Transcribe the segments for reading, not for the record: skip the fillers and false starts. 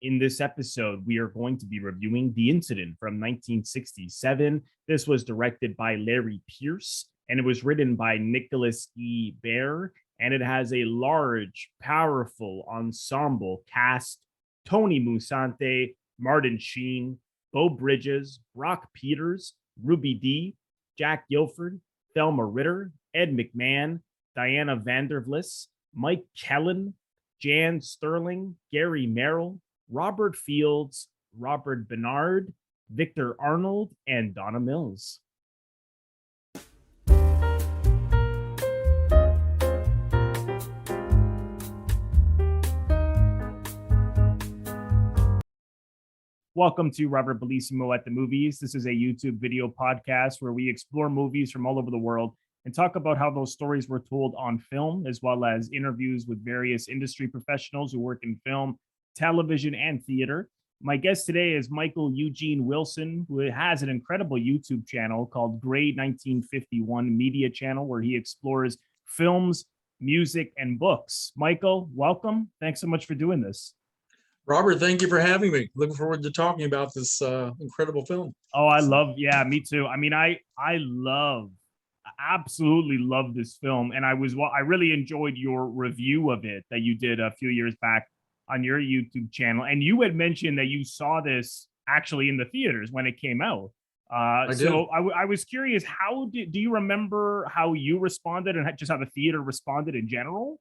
In this episode, we are going to be reviewing The Incident from 1967. This was directed by Larry Peerce, and it was written by Nicholas E. Baer, and it has a large, powerful ensemble cast: Tony Musante, Martin Sheen, Beau Bridges, Brock Peters, Ruby Dee, Jack Gilford, Thelma Ritter, Ed McMahon, Diana Vandervlis, Mike Kellin, Jan Sterling, Gary Merrill, Robert Fields, Robert Bernard, Victor Arnold, and Donna Mills. Welcome to Robert Bellissimo at the Movies. This is a YouTube video podcast where we explore movies from all over the world and talk about how those stories were told on film, as well as interviews with various industry professionals who work in film, television, and theater. My guest today is Michael Eugene Wilson, who has an incredible YouTube channel called Grey 1951 Media Channel, where he explores films, music, and books. Michael, welcome. Thanks so much for doing this. Robert, thank you for having me. Looking forward to talking about this incredible film. Oh, yeah, me too. I mean, I absolutely love this film, and I really enjoyed your review of it that you did a few years back on your YouTube channel. And you had mentioned that you saw this actually in the theaters when it came out. I was curious, do you remember how you responded and just how the theater responded in general?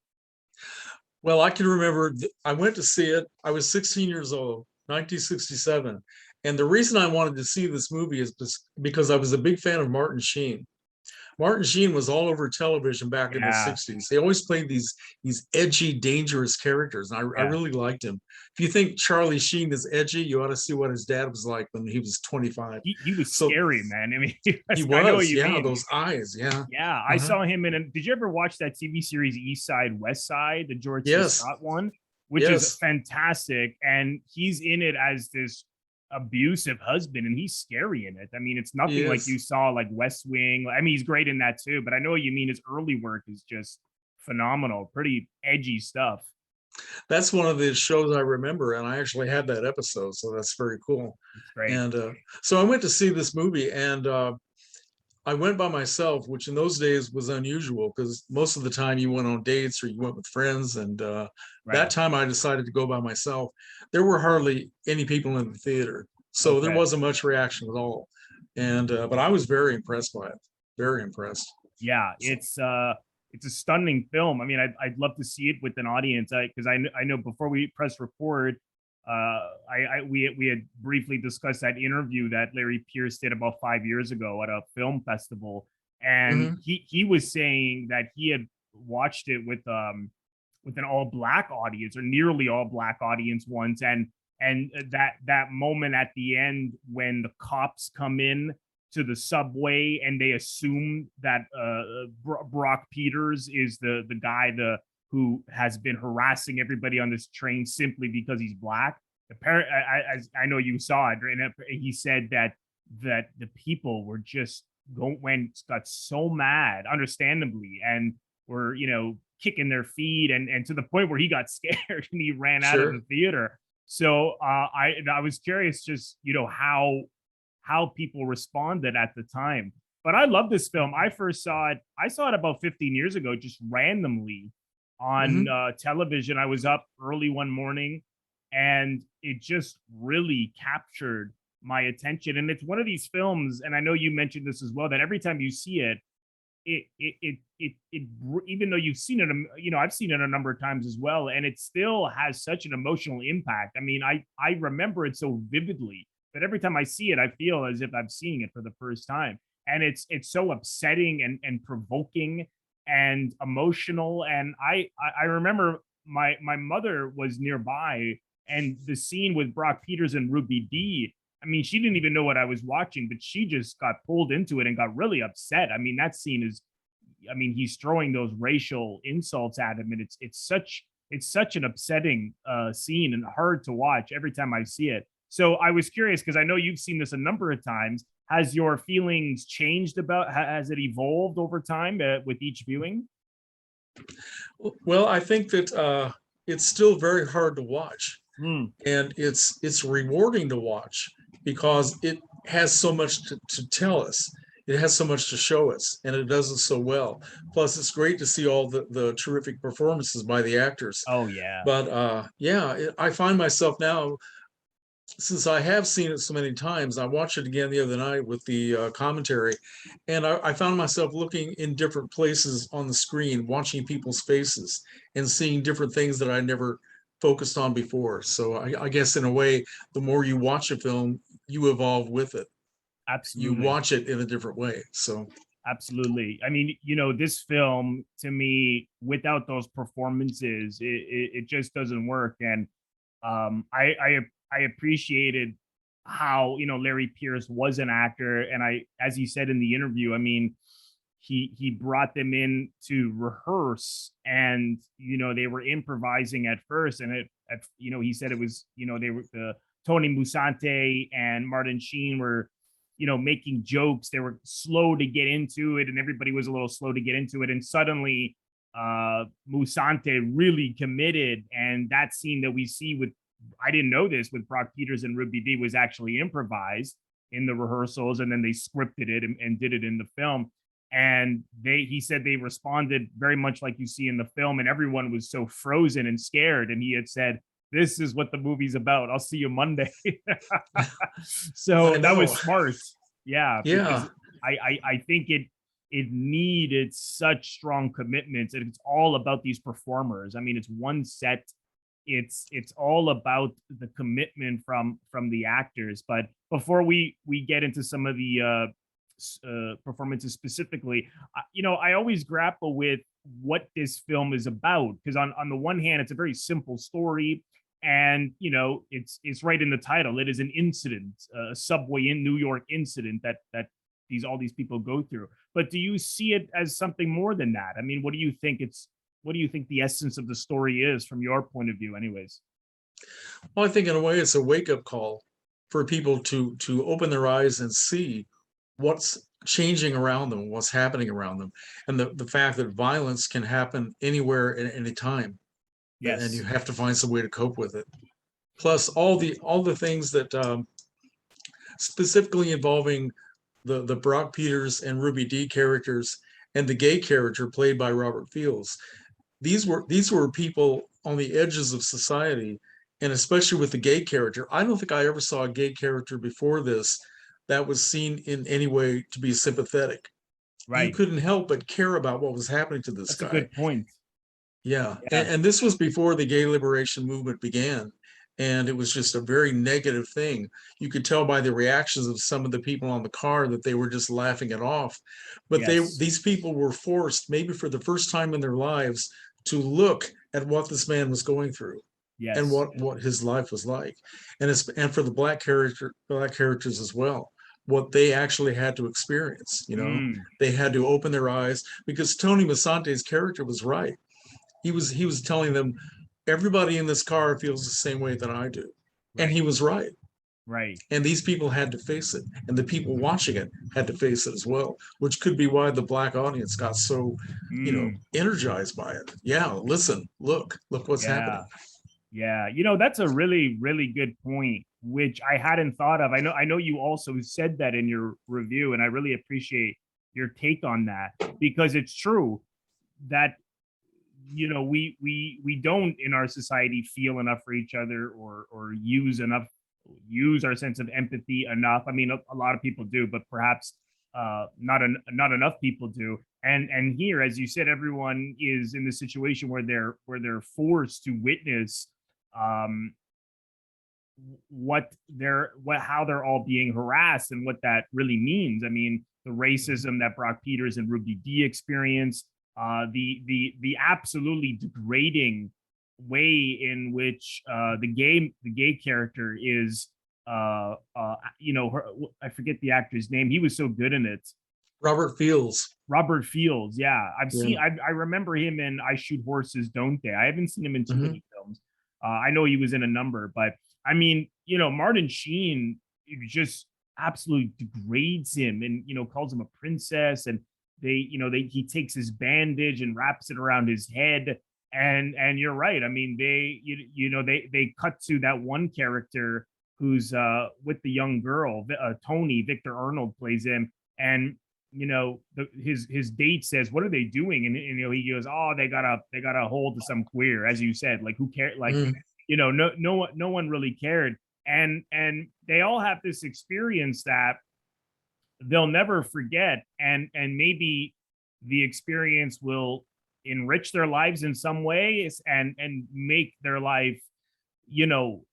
Well, I can remember I went to see it. I was 16 years old, 1967. And the reason I wanted to see this movie is because I was a big fan of Martin Sheen. Martin Sheen was all over television back in the 60s. He always played these edgy, dangerous characters. And I really liked him. If you think Charlie Sheen is edgy, you ought to see what his dad was like when he was 25. He was scary, man. I mean, he was, those eyes, yeah. Yeah, I saw him in, did you ever watch that TV series East Side, West Side, the George C. Scott one? Which is fantastic. And he's in it as this abusive husband, and he's scary in it. I mean, it's nothing like you saw like West Wing. I mean, he's great in that too, but I know what you mean. His early work is just phenomenal, pretty edgy stuff. That's one of the shows I remember, and I actually had that episode, so that's very cool. That's great. And so I went to see this movie, and I went by myself, which in those days was unusual because most of the time you went on dates or you went with friends. And that time I decided to go by myself. There were hardly any people in the theater, so there wasn't much reaction at all. And but I was very impressed by it. Very impressed. Yeah, it's a stunning film. I mean, I'd love to see it with an audience because I know before we press record, we had briefly discussed that interview that Larry Peerce did about 5 years ago at a film festival, and he was saying that he had watched it with an all-black audience or nearly all-black audience once, and that moment at the end when the cops come in to the subway and they assume that Brock Peters is the guy who has been harassing everybody on this train simply because he's black. I know you saw it, and he said that the people were just got so mad, understandably, and were kicking their feet, and to the point where he got scared and he ran out of the theater. So I was curious, just how people responded at the time. But I love this film. I saw it about 15 years ago, just randomly on television. I was up early one morning, and it just really captured my attention. And it's one of these films, and I know you mentioned this as well, that every time you see it, even though you've seen it, I've seen it a number of times as well, and it still has such an emotional impact. I mean, I remember it so vividly that every time I see it, I feel as if I'm seeing it for the first time. And it's so upsetting and provoking and emotional. And I remember my mother was nearby, and the scene with Brock Peters and Ruby Dee, I mean, she didn't even know what I was watching, but she just got pulled into it and got really upset. I mean, that scene he's throwing those racial insults at him, and it's such an upsetting scene and hard to watch every time I see it. So I was curious, because I know you've seen this a number of times. Has your feelings changed has it evolved over time with each viewing? Well, I think that it's still very hard to watch. and it's rewarding to watch because it has so much to tell us. It has so much to show us, and it does it so well. Plus, it's great to see all the terrific performances by the actors. Oh yeah. But I find myself now, since I have seen it so many times, I watched it again the other night with the commentary, and I found myself looking in different places on the screen, watching people's faces and seeing different things that I never focused on before. So I guess in a way, the more you watch a film, you evolve with it. You Absolutely. watch it in a different way. So Absolutely. I mean, this film to me, without those performances, it just doesn't work. And I appreciated how, Larry Peerce was an actor. And as he said in the interview, I mean, he brought them in to rehearse, and they were improvising at first, and he said it was, they were Tony Musante and Martin Sheen were making jokes. They were slow to get into it, and everybody was a little slow to get into it. And suddenly, Musante really committed. And that scene that we see with, I didn't know this, with Brock Peters and Ruby Dee was actually improvised in the rehearsals, and then they scripted it and did it in the film. And he said they responded very much like you see in the film, and everyone was so frozen and scared. And he had said, "This is what the movie's about. I'll see you Monday." So that was smart. Yeah, because I think it needed such strong commitments, and it's all about these performers. I mean, it's one set. It's all about the commitment from the actors. But before we get into some of the performances specifically, I always grapple with what this film is about, because on the one hand, it's a very simple story, and it's right in the title. It is an incident, a subway in New York incident that all these people go through. But do you see it as something more than that? I mean, what do you think the essence of the story is from your point of view, anyways? Well, I think in a way it's a wake-up call for people to open their eyes and see what's changing around them, what's happening around them, and the fact that violence can happen anywhere at any time, and you Yes. have to find some way to cope with it. Plus, all the things that specifically involving the Brock Peters and Ruby Dee characters and the gay character played by Robert Fields. These were people on the edges of society, and especially with the gay character. I don't think I ever saw a gay character before this that was seen in any way to be sympathetic. You Right. couldn't help but care about what was happening to this That's a guy. good point. Yeah. Yeah. And this was before the gay liberation movement began. And it was just a very negative thing. You could tell by the reactions of some of the people on the car that they were just laughing it off. But Yes. these people were forced, maybe for the first time in their lives, to look at what this man was going through and Yes. what his life was like. And for the black characters as well, what they actually had to experience. They had to open their eyes, because Tony Masante's character was right. He was telling them, everybody in this car feels the same way that I do. And Right. he was right. Right. And these people had to face it. And the people watching it had to face it as well, which could be why the black audience got so, energized by it. Yeah, listen, look what's happening. Yeah. Yeah. That's a really, really good point, which I hadn't thought of. I know you also said that in your review, and I really appreciate your take on that, because it's true that we don't in our society feel enough for each other, or use our sense of empathy enough. I mean, a lot of people do, but perhaps not enough people do. And here, as you said, everyone is in the situation where they're forced to witness um how they're all being harassed, and what that really means. I mean, the racism that Brock Peters and Ruby Dee experience, the absolutely degrading way in which the gay character is I forget the actor's name. He was so good in it. Robert Fields. Robert Fields. Yeah. Yeah. I remember him in I Shoot Horses, Don't They? I haven't seen him in too Mhm. many films. I know he was in a number, but I mean, Martin Sheen just absolutely degrades him, and, calls him a princess. And he takes his bandage and wraps it around his head. And you're right. I mean, they cut to that one character who's with the young girl, Tony. Victor Arnold plays him, and his date says, "What are they doing?" And he goes, "Oh, they got a hold of some queer," as you said. Like, who cared? Like, no one really cared. And they all have this experience that they'll never forget, and maybe the experience will enrich their lives in some ways and make their life, you know,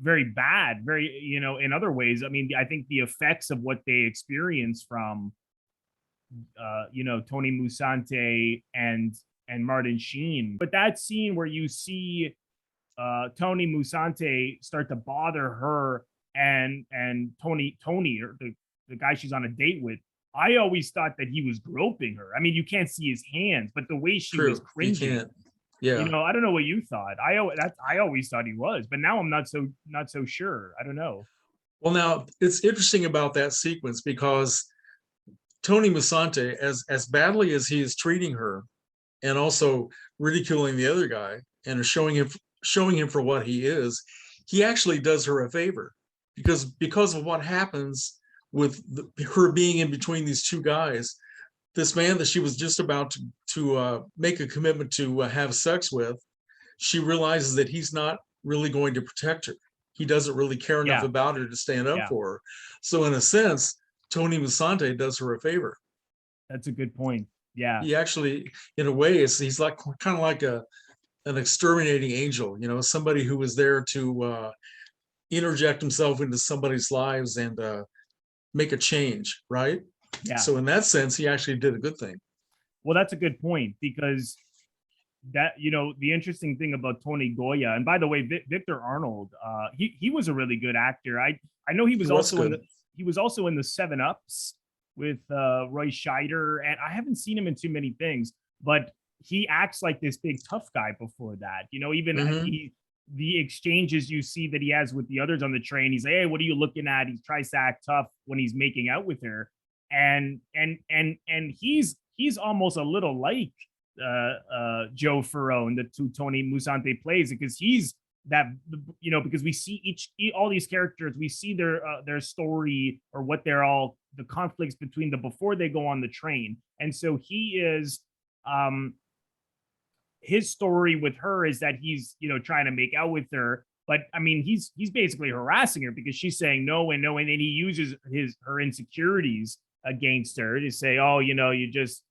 very bad, very, in other ways. I mean, I think the effects of what they experience from Tony Musante and Martin Sheen. But that scene where you see Tony Musante start to bother her, and Tony, or the guy she's on a date with, I always thought that he was groping her. I mean, you can't see his hands, but the way she was True. You cringing, can't. Yeah. I don't know what you thought. I always thought he was, but now I'm not so sure. I don't know. Well, now it's interesting about that sequence because Tony Musante, as badly as he is treating her, and also ridiculing the other guy and showing him for what he is, he actually does her a favor because of what happens with her being in between these two guys. This man that she was just about to make a commitment to have sex with, she realizes that he's not really going to protect her. He doesn't really care enough about her to stand up for her. So in a sense, Tony Musante does her a favor. That's a good point. Yeah. He actually, in a way, he's like kind of like an exterminating angel, somebody who was there to interject himself into somebody's lives and make a change, right? Yeah. So in that sense, he actually did a good thing. Well, that's a good point, because that, the interesting thing about Tony Goya, and by the way, Victor Arnold, he was a really good actor. I know he was also in the 7-Ups with Roy Scheider, and I haven't seen him in too many things, but he acts like this big tough guy before that. Even the exchanges you see that he has with the others on the train, he's like, "Hey, what are you looking at?" He tries to act tough when he's making out with her, and he's almost a little like Joe Ferrone, the two Tony Musante plays, because he's that, because we see all these characters, we see their story, or what they're all, the conflicts between them before they go on the train. And so he is, his story with her is that he's, trying to make out with her, but I mean, he's basically harassing her because she's saying no and no, and then he uses her insecurities against her to say, "Oh, you just,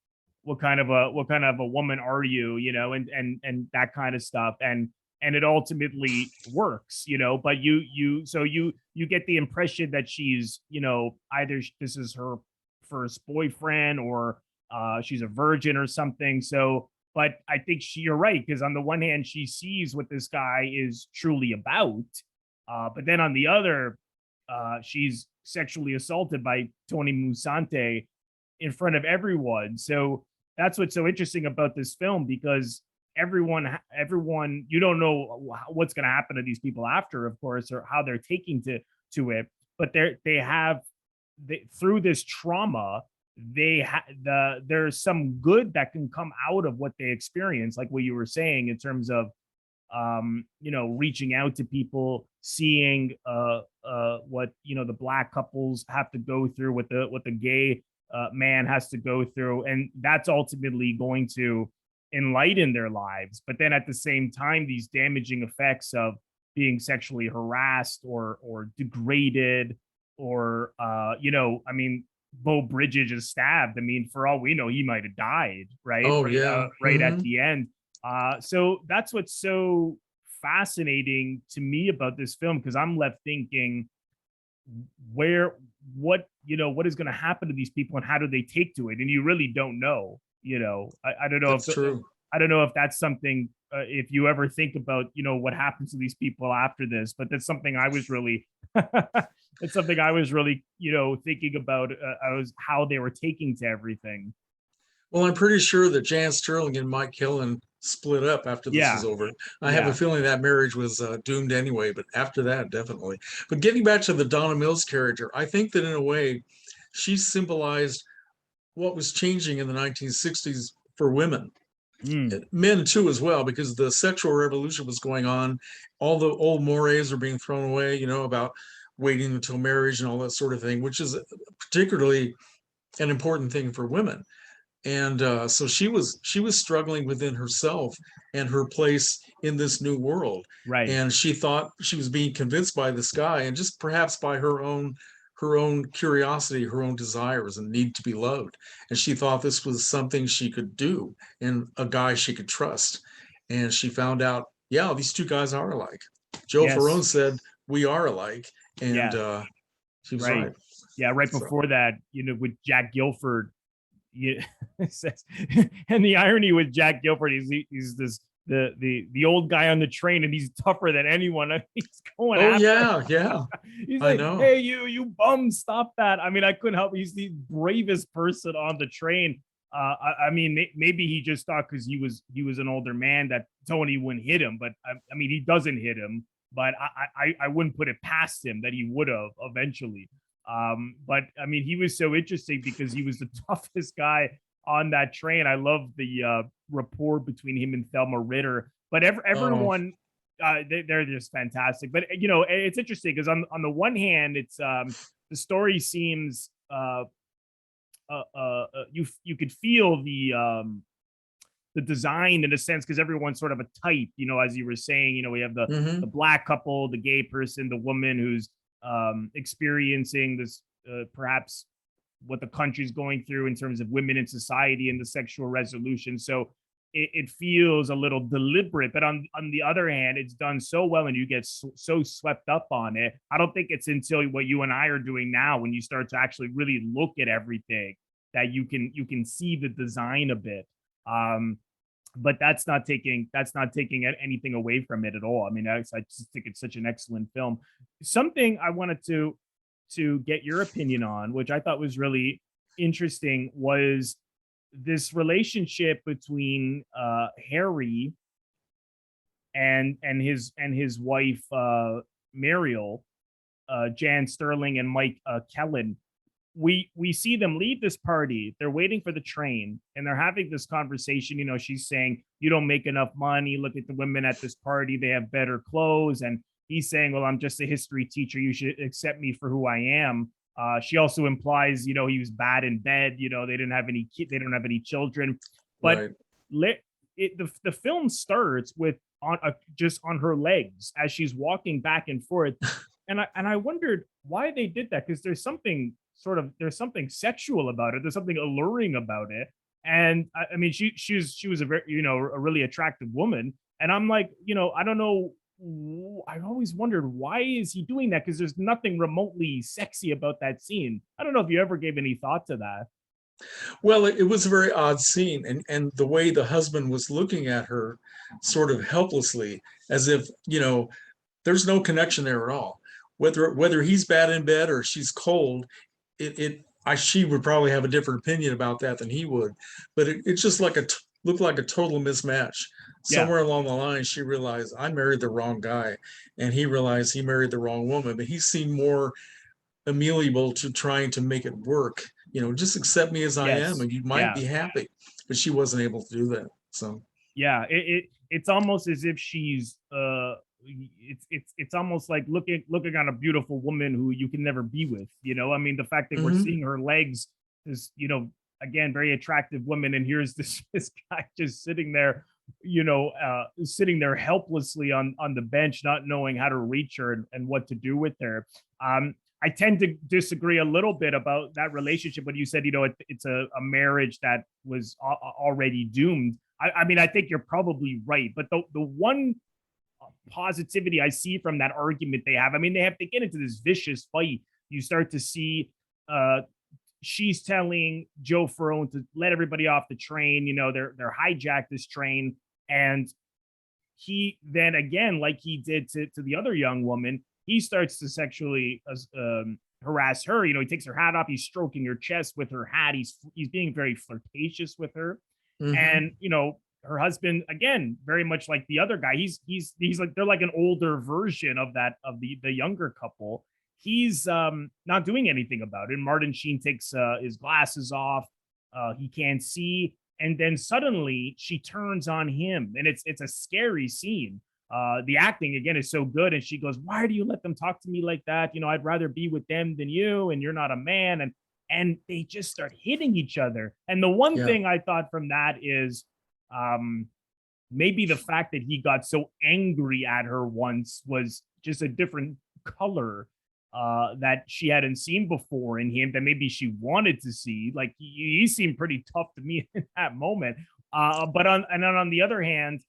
what kind of a woman are you?" And that kind of stuff. And it ultimately works, but you get the impression that she's, either this is her first boyfriend, or she's a virgin or something. So, but I think you're right, because on the one hand, she sees what this guy is truly about, but then on the other, she's sexually assaulted by Tony Musante in front of everyone. So that's what's so interesting about this film, because everyone, you don't know what's going to happen to these people after, of course, or how they're taking to it, but through this trauma, there's some good that can come out of what they experience, like what you were saying, in terms of reaching out to people, seeing what the Black couples have to go through, what the gay man has to go through, and that's ultimately going to enlighten their lives. But then at the same time, these damaging effects of being sexually harassed or degraded, or I mean, Beau Bridges is stabbed. I mean, for all we know, he might have died, right? Oh, yeah. Right at the end. So that's what's so fascinating to me about this film, because I'm left thinking, what is going to happen to these people, and how do they take to it? And you really don't know. I don't know. That's true. I don't know if that's something, if you ever think about, what happens to these people after this, but that's something I was really, thinking about, how they were taking to everything. Well, I'm pretty sure that Jan Sterling and Mike Kellin split up after this was over. I have a feeling that marriage was doomed anyway, but after that, definitely. But getting back to the Donna Mills character, I think that in a way, she symbolized what was changing in the 1960s for women. Mm, Men too as well, because the sexual revolution was going on. All the old mores are being thrown away, about waiting until marriage and all that sort of thing, which is particularly an important thing for women. And so she was struggling within herself and her place in this new world. right. And she thought she was being convinced by this guy, and just perhaps by her own curiosity, her own desires and need to be loved. And she thought this was something she could do and a guy she could trust. And she found out, yeah, these two guys are alike. Joe Ferrone Yes. said, we are alike. And Yeah. she was Right. right. Yeah. Right So, before that, with Jack Gilford, yeah, and the irony with Jack Gilford, he's this the old guy on the train, and he's tougher than anyone. He's going oh, after. yeah, yeah, He's I like, know. "Hey, you bum, stop that!" I mean, I couldn't help. He's the bravest person on the train. I mean, maybe he just thought because he was an older man that Tony wouldn't hit him, but I mean, he doesn't hit him. But I wouldn't put it past him that he would have eventually. But I mean, he was so interesting because he was the toughest guy on that train. I love the rapport between him and Thelma Ritter. But Oh, everyone, they're just fantastic. But it's interesting because on the one hand, it's the story seems you could feel the design in a sense because everyone's sort of a type, as you were saying. We have the hmm, black couple, the gay person, the woman who's experiencing this perhaps what the country's going through in terms of women in society and the sexual resolution. So it feels a little deliberate, but on the other hand, it's done so well, and you get so swept up on it. I don't think it's until what you and I are doing now when you start to actually really look at everything that you can see the design a bit. Um, but that's not taking anything away from it at all. I mean, I just think it's such an excellent film. Something I wanted to get your opinion on, which I thought was really interesting, was this relationship between Harry and his wife Merrill, Jan Sterling and Mike Kellin. We see them leave this party. They're waiting for the train, and they're having this conversation. She's saying, "You don't make enough money. Look at the women at this party; they have better clothes." And he's saying, "Well, I'm just a history teacher. You should accept me for who I am." She also implies, he was bad in bed. They didn't have any they don't have any children. But right. the film starts with just on her legs as she's walking back and forth, and I wondered why they did that, because there's something sexual about it. There's something alluring about it. And I mean, she was a very, a really attractive woman. And I'm like, I don't know. I always wondered, why is he doing that? Because there's nothing remotely sexy about that scene. I don't know if you ever gave any thought to that. Well, it was a very odd scene, and the way the husband was looking at her, sort of helplessly, as if there's no connection there at all. Whether he's bad in bed or she's cold, she would probably have a different opinion about that than he would. But it's just looked like a total mismatch. Yeah. Somewhere along the line, she realized I married the wrong guy, and he realized he married the wrong woman. But he seemed more amenable to trying to make it work. Just accept me as I am, Yes. and you might Yeah. be happy. But she wasn't able to do that. So, Yeah. It's almost as if she's it's almost like looking on a beautiful woman who you can never be with. I mean, the fact that we're mhm. seeing her legs is, again, very attractive woman, and here's this guy just sitting there helplessly on the bench, not knowing how to reach her and what to do with her. I tend to disagree a little bit about that relationship. When you said, it's a marriage that was already doomed. I mean, I think you're probably right, but the one positivity I see from that argument they have, I mean, they get into this vicious fight. You start to see uh she's telling Joe Ferrone to let everybody off the train. They're hijacked this train, and he then again, like he did to the other young woman, he starts to sexually harass her. He takes her hat off, he's stroking her chest with her hat, he's being very flirtatious with her. Mhm. And her husband, again, very much like the other guy, he's like, they're like an older version of the younger couple. He's not doing anything about it. Martin Sheen takes his glasses off, he can't see, and then suddenly she turns on him, and it's a scary scene. The acting again is so good, and she goes, "Why do you let them talk to me like that? You know, I'd rather be with them than you, and you're not a man." And they just start hitting each other. And the one Yeah. thing I thought from that is, um, maybe the fact that he got so angry at her once was just a different color that she hadn't seen before in him, that maybe she wanted to see. Like he seemed pretty tough to me in that moment. But on the other hand,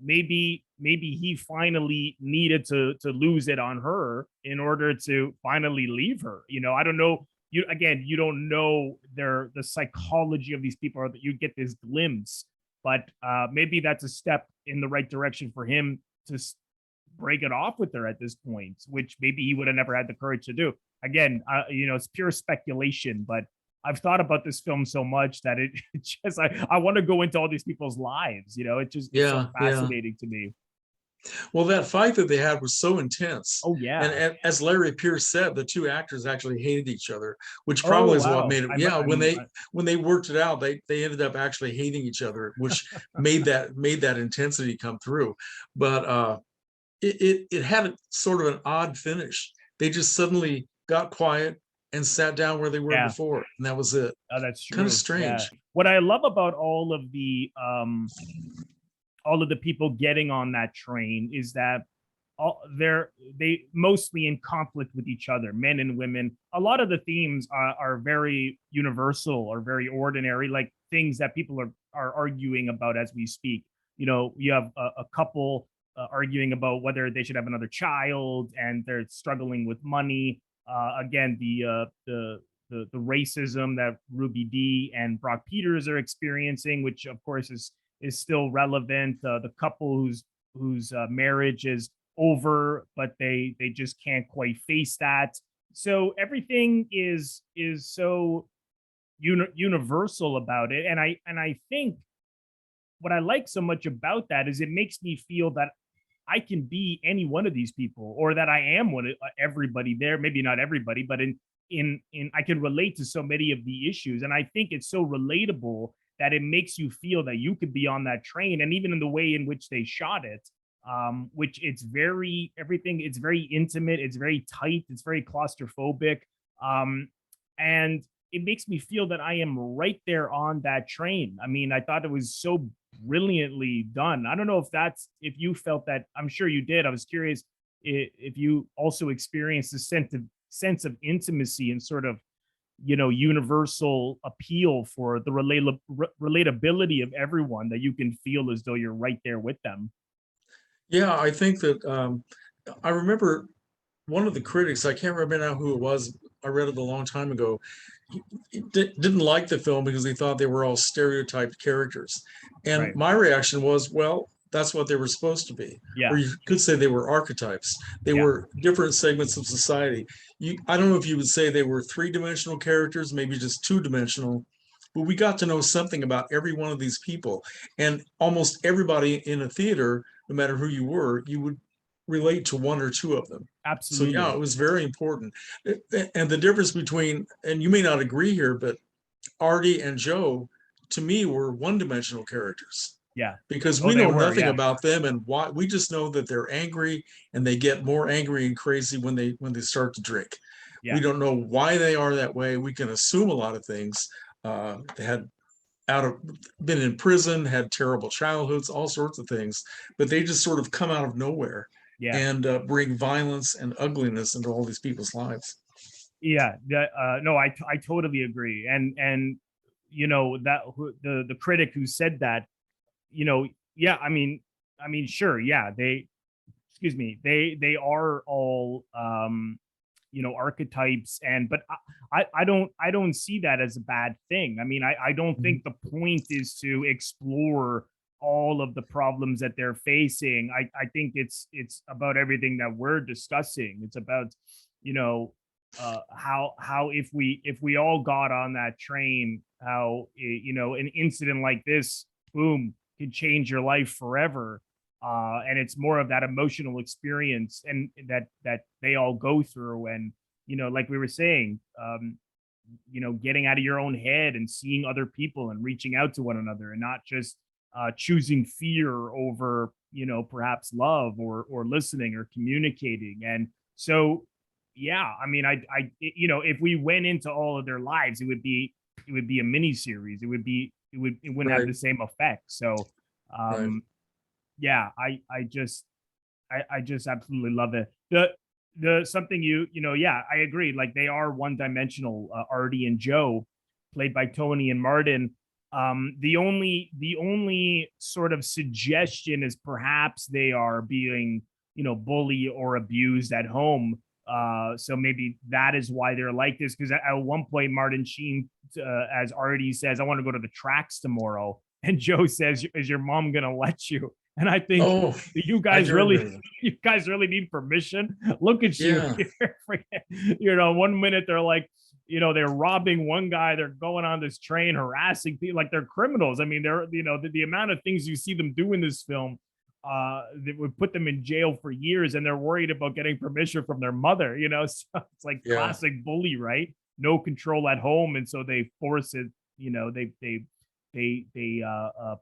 maybe he finally needed to lose it on her in order to finally leave her. You know, I don't know. You don't know the psychology of these people, or that you get this glimpse, but maybe that's a step in the right direction for him to break it off with her at this point, which maybe he would have never had the courage to do. Again, it's pure speculation, but I've thought about this film so much that it just I want to go into all these people's lives. You know, it's so Yeah, yeah. fascinating to me. Well, that fight that they had was so intense. Oh yeah. And as Larry Peerce said, the two actors actually hated each other, which Oh probably is what wow. made it. Yeah, when they worked it out, they ended up actually hating each other, which made that intensity come through. But it had a sort of an odd finish. They just suddenly got quiet and sat down where they were Yeah. before, and that was it. Oh, that's true. Kind of Yeah. strange. What I love about all of the people getting on that train is that they mostly in conflict with each other, men and women. A lot of the themes are very universal or very ordinary, like things that people are arguing about as we speak. You know, you have a couple arguing about whether they should have another child, and they're struggling with money. Again, the racism that Ruby D and Brock Peters are experiencing, which of course is still relevant. The couple whose marriage is over, but they just can't quite face that. So everything is so universal about it, and I think what I like so much about that is it makes me feel that I can be any one of these people, or that I am everybody there. Maybe not everybody, but in I can relate to so many of the issues, and I think it's so relatable that it makes you feel that you could be on that train. And even in the way in which they shot it, which it's very intimate, it's very tight, it's very claustrophobic, and it makes me feel that I am right there on that train. I mean, I thought it was so brilliantly done. I don't know if you felt that. I'm sure you did. I was curious if you also experienced a sense of intimacy and sort of, universal appeal for the relatability of everyone, that you can feel as though you're right there with them. Yeah, I think that I remember one of the critics, I can't remember now who it was. I read it a long time ago. He didn't like the film because he thought they were all stereotyped characters. And Right. my reaction was, well, that's what they were supposed to be. Yeah. Or you could say they were archetypes. They Yeah. were different segments of society. I don't know if you would say they were three-dimensional characters, maybe just two-dimensional, but we got to know something about every one of these people. And almost everybody in a theater, no matter who you were, you would relate to one or two of them. So yeah, Absolutely. it was very important. And the difference between, and you may not agree here, but Artie and Joe, to me, were one-dimensional characters Yeah. because Oh, we they know were. nothing Yeah. about them and why. We just know that they're angry, and they get more angry and crazy when they start to drink. We Yeah. don't know why they are that way. We can assume a lot of things. They had been in prison, had terrible childhoods, all sorts of things, but they just sort of come out of nowhere Yeah. and bring violence and ugliness into all these people's lives. Yeah. No, I totally agree. And that the critic who said that, yeah, I mean, sure, yeah, excuse me, they are all archetypes, but I don't see that as a bad thing. I mean, I don't think the point is to explore all of the problems that they're facing. I think it's about everything that we're discussing. It's about, how if we all got on that train, how an incident like this, boom, could change your life forever. And it's more of that emotional experience and that they all go through. And like we were saying, getting out of your own head and seeing other people and reaching out to one another, and not just choosing fear over, perhaps love, or listening or communicating. And so, yeah, I mean, if we went into all of their lives, it would be a mini series. It wouldn't have Right. the same effect. So, Right. yeah, I just absolutely love it. The something yeah, I agree. Like, they are one dimensional. Artie and Joe, played by Tony and Martin. The only sort of suggestion is perhaps they are being, bullied or abused at home. So maybe that is why they're like this. Because at one point, Martin Sheen, as Artie says, "I want to go to the tracks tomorrow," and Joe says, "Is your mom gonna let you?" And I think, Oh, you I guys do really, remember that. you guys really need permission. Look at you. Yeah. One minute they're like, they're robbing one guy, they're going on this train, harassing people like they're criminals. I mean, they're, the amount of things you see them do in this film, that would put them in jail for years, and they're worried about getting permission from their mother. So it's like Yeah. classic bully, right? No control at home, and so they force it. They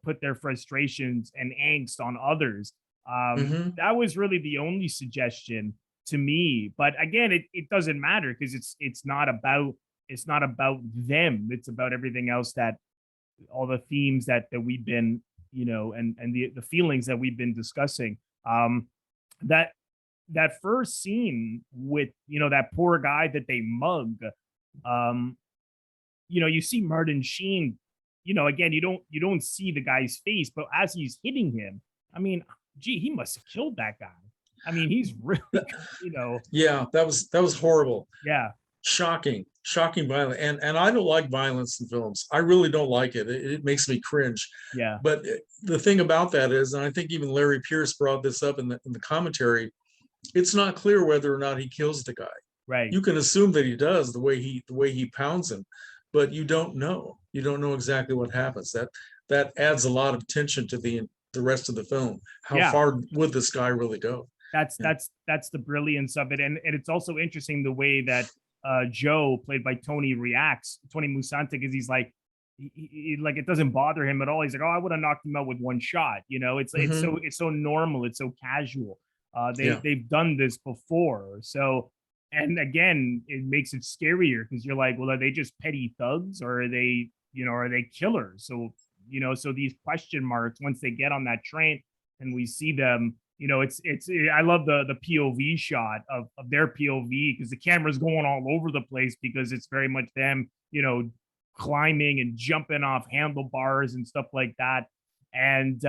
put their frustrations and angst on others. Hmm. That was really the only suggestion to me. But again, it doesn't matter, because it's not about them. It's about everything else, that all the themes that we've been, and the feelings that we've been discussing. That that first scene with, that poor guy that they mug. um you see Martin Sheen, again, you don't see the guy's face, but as he's hitting him, I mean, gee, he must have killed that guy. I mean, he's really, Yeah, that was horrible. yeah, Shocking violence. And I don't like violence in films. I really don't like it. It makes me cringe. yeah, But the thing about that is, and I think even Larry Peerce brought this up in the commentary, it's not clear whether or not he kills the guy. right. You can assume that he does, the way he pounds him, but you don't know. You don't know exactly what happens. That adds a lot of tension to the rest of the film. How Yeah, far would this guy really go? that's Yeah. that's the brilliance of it. And it's also interesting the way that Joe, played by Tony Musante, because he's like, like, it doesn't bother him at all. He's like, "Oh, I would have knocked him out with one shot." Hmm. It's so normal, it's so casual. Yeah. They've done this before. So, and again, it makes it scarier, because you're like, well, are they just petty thugs, or are they killers? So, so these question marks, once they get on that train and we see them, I love the POV shot of their POV, because the camera's going all over the place, because it's very much them, climbing and jumping off handlebars and stuff like that. And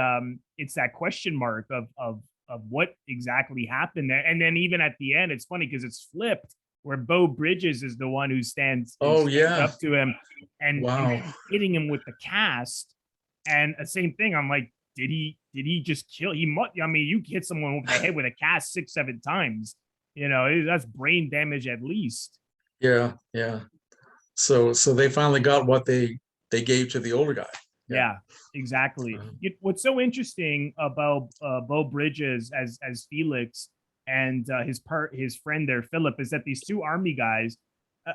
it's that question mark of what exactly happened there. And then even at the end, it's funny because it's flipped, where Beau Bridges is the one who Oh stands yeah. up to him, and Wow. hitting him with the cast. And the same thing, I'm like, did he just kill? He must. I mean, you hit someone over the head with a cast 6 7 times. That's brain damage at least. Yeah. Yeah. So they finally got what they gave to the older guy. Yeah. Yeah, exactly. Um, What's so interesting about Beau Bridges as Felix, and his friend there, Philip, is that these two army guys.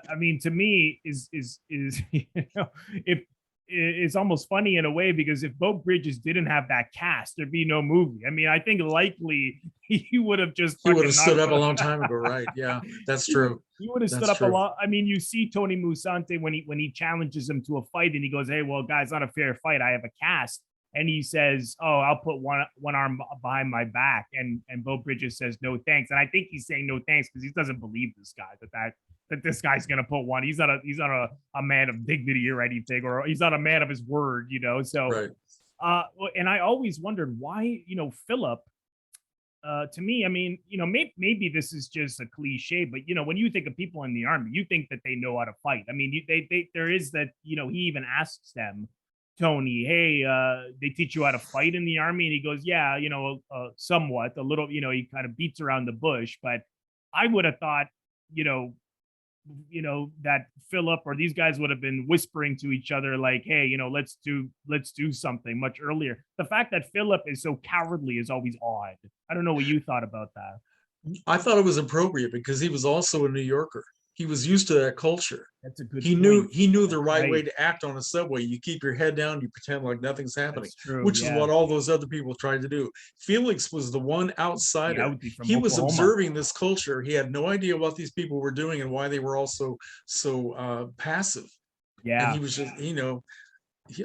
I mean, to me, is if it's almost funny in a way, because if Beau Bridges didn't have that cast, there'd be no movie. I mean, I think likely he would have just he would have fucking stood knocked up a the long time ago, right? Yeah, that's he, true. he would have stood That's up a true. lot. I mean, you see Tony Musante when he challenges him to a fight, and he goes, "Hey, well, guys, not a fair fight. I have a cast." And he says, "Oh, I'll put one arm behind my back." And Beau Bridges says, "No thanks." And I think he's saying no thanks because he doesn't believe this guy, that this guy's gonna put one. He's not a man of dignity or anything, or he's not a man of his word. So, Right. and I always wondered why, Philip, to me, I mean, maybe this is just a cliche, but when you think of people in the army, you think that they know how to fight. I mean, there is that, he even asks them, Tony, "Hey, they teach you how to fight in the army?" And he goes, "Yeah, somewhat, a little." He kind of beats around the bush, but I would have thought, you know, that Philip or these guys would have been whispering to each other, like, "Hey, let's do something," much earlier. The fact that Philip is so cowardly is always odd. I don't know what you thought about that. I thought it was appropriate because he was also a New Yorker. He was used to that culture. That's a good He point. knew the right way Right. to act on a subway. You keep your head down, you pretend like nothing's happening, That's true. which is Yeah. what all those other people tried to do. Felix was the one The outsider. outie from He was Oklahoma. observing this culture. He had no idea what these people were doing and why they were all so passive. And Yeah. he was just,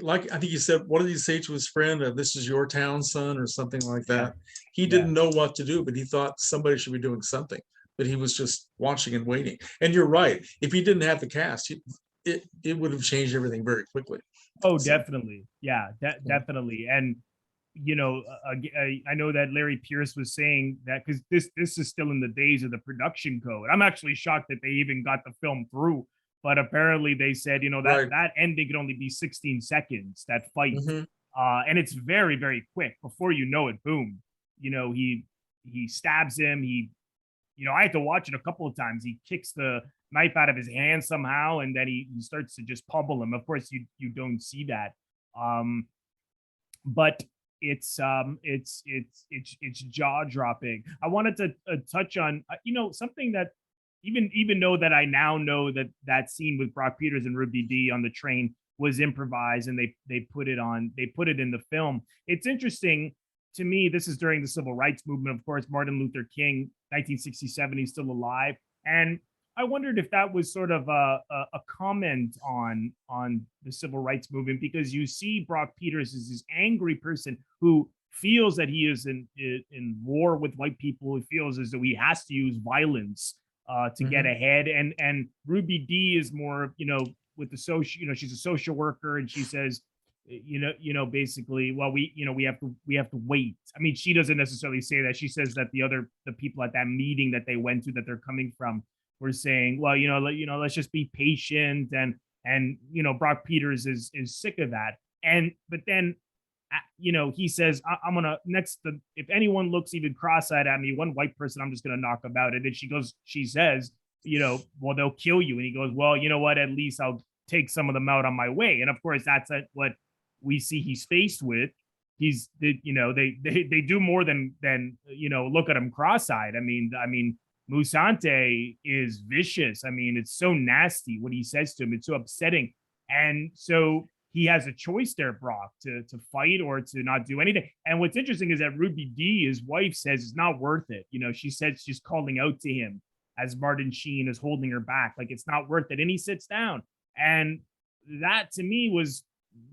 like I think he said, what did he say to his friend? This is your town, son, or something like Yeah. that. He Yeah. didn't know what to do, but he thought somebody should be doing something. But he was just watching and waiting. And you're right. If he didn't have the cast, it would have changed everything very quickly. Oh, So, definitely. Yeah, yeah. definitely. And I know that Larry Peerce was saying that because this is still in the days of the production code. I'm actually shocked that they even got the film through, but apparently they said, Right. that ending could only be 16 seconds, that fight. Mhm. And it's very, very quick. Before you know it, boom. He stabs him. I had to watch it a couple of times. He kicks the knife out of his hand somehow, and then he starts to just pummel him. Of course, you don't see that. But it's jaw dropping. I wanted to touch on something that even though that I now know that scene with Brock Peters and Ruby Dee on the train was improvised, and they put it in the film. It's interesting to me. This is during the civil rights movement, of course. Martin Luther King, 1967. He's still alive, and I wondered if that was sort of a comment on the civil rights movement, because you see Brock Peters as this angry person who feels that he is in war with white people, who feels as though he has to use violence to get Mhm. ahead. And Ruby Dee is more, with the social, she's a social worker, and she says, basically, well, we have to wait. I mean, she doesn't necessarily say that. She says that the people at that meeting that they went to, that they're coming from, were saying, well, let's just be patient. And Brock Peters is sick of that. But then he says, I'm gonna if anyone looks even cross-eyed at me, one white person, I'm just gonna knock about it. And she says, well, they'll kill you. And he goes, well, you know what, at least I'll take some of them out on my way. And of course, that's what we see he's faced with. They do more than look at him cross-eyed. I mean Musante is vicious. I mean, it's so nasty what he says to him. It's so upsetting. And so he has a choice there, Brock, to fight or to not do anything. And what's interesting is that Ruby Dee, his wife, says it's not worth it. She said she's calling out to him as Martin Sheen is holding her back, like it's not worth it. And he sits down. And that to me was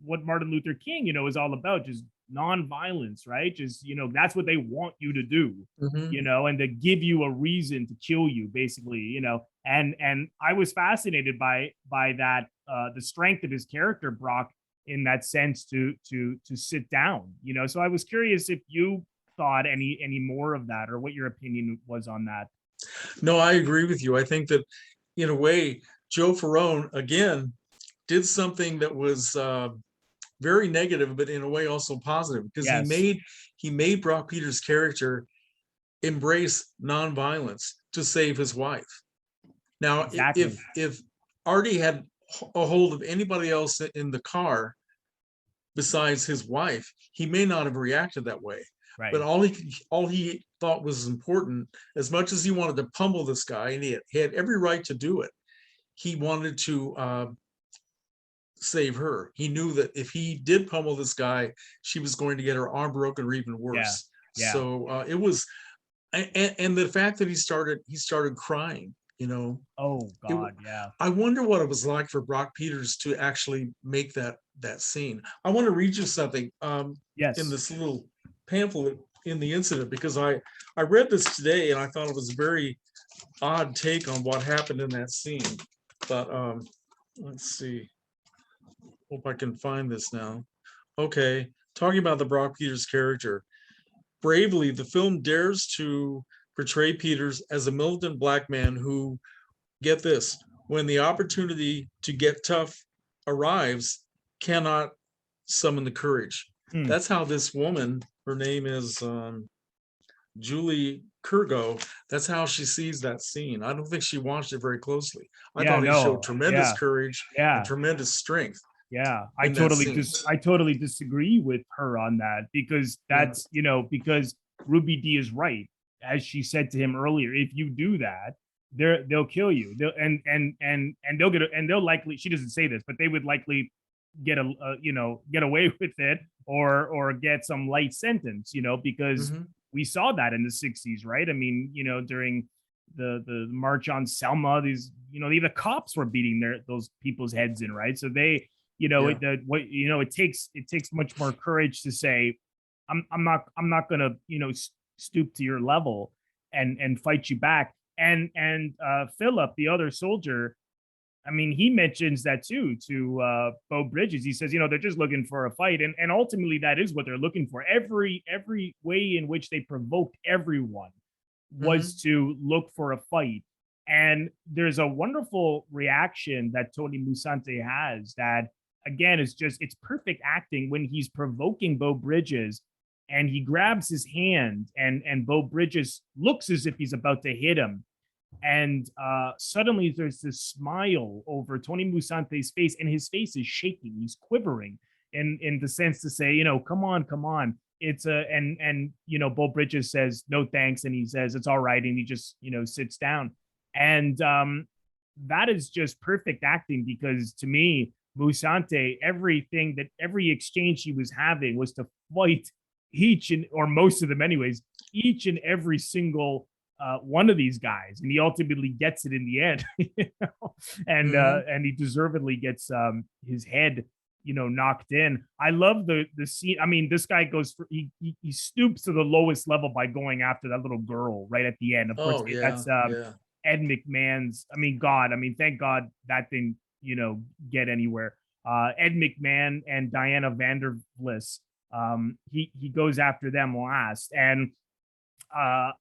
what Martin Luther King, is all about, just nonviolence, right? Just, that's what they want you to do, Mhm. and to give you a reason to kill you, basically, and I was fascinated by that, the strength of his character, Brock, in that sense, to sit down, so I was curious if you thought any more of that, or what your opinion was on that. No, I agree with you. I think that in a way, Joe Ferrone again did something that was very negative, but in a way also positive, because Yes, he made Brock Peters' character embrace nonviolence to save his wife. Now, exactly. if Artie had a hold of anybody else in the car besides his wife, he may not have reacted that way. But Right. all he thought was important, as much as he wanted to pummel this guy, and he had every right to do it, he wanted to save her. He knew that if he did pummel this guy, she was going to get her arm broken or even Yeah. worse. Yeah. So it was, and the fact that he started crying, Oh it, God. Yeah. I wonder what it was like for Brock Peters to actually make that scene. I want to read you something in Yes. this little pamphlet in the incident, because I read this today and I thought it was a very odd take on what happened in that scene. But let's see. Hope I can find this now. Okay, talking about the Brock Peters character. Bravely, the film dares to portray Peters as a militant black man who, get this, when the opportunity to get tough arrives, cannot summon the courage. Hmm. That's how this woman, her name is Julie Kurgo, that's how she sees that scene. I don't think she watched it very closely. I Yeah. thought he showed No. tremendous Yeah. courage and Yeah. tremendous strength Yeah, in that scene. I totally disagree with her on that, because Yeah. because Ruby Dee is right. As she said to him earlier, if you do that, they'll kill you. And they'll and they'll likely, she doesn't say this, but they would likely get get away with it, or get some light sentence, because Hmm. we saw that in the 60s, right? I mean, during the march on Selma, these, the cops were beating those people's heads in, right? So they, Yeah. it takes much more courage to say, I'm not gonna, stoop to your level and fight you back. And Philip, the other soldier, I mean, he mentions that too to Beau Bridges. He says, they're just looking for a fight, and ultimately that is what they're looking for. Every way in which they provoked everyone Hmm. was to look for a fight. And there's a wonderful reaction that Tony Musante has that, again, is just, it's perfect acting when he's provoking Beau Bridges, and he grabs his hand, and Beau Bridges looks as if he's about to hit him, and suddenly there's this smile over Tony Musante's face, and his face is shaking. He's quivering in the sense to say, come on, come on. It's a and Beau Bridges says no thanks, and he says it's all right, and he just sits down, and that is just perfect acting, because to me, Musante, every exchange he was having was to fight each and or most of them, anyways, each and every single one of these guys, and he ultimately gets it in the end, Hmm. and he deservedly gets his head, knocked in. I love the scene. I mean, this guy goes for he stoops to the lowest level by going after that little girl right at the end. Of course, Oh yeah, that's yeah. Ed McMahon's. I mean, God. I mean, thank God that didn't get anywhere. Ed McMahon and Diana Vandervlis. He goes after them last, and uh,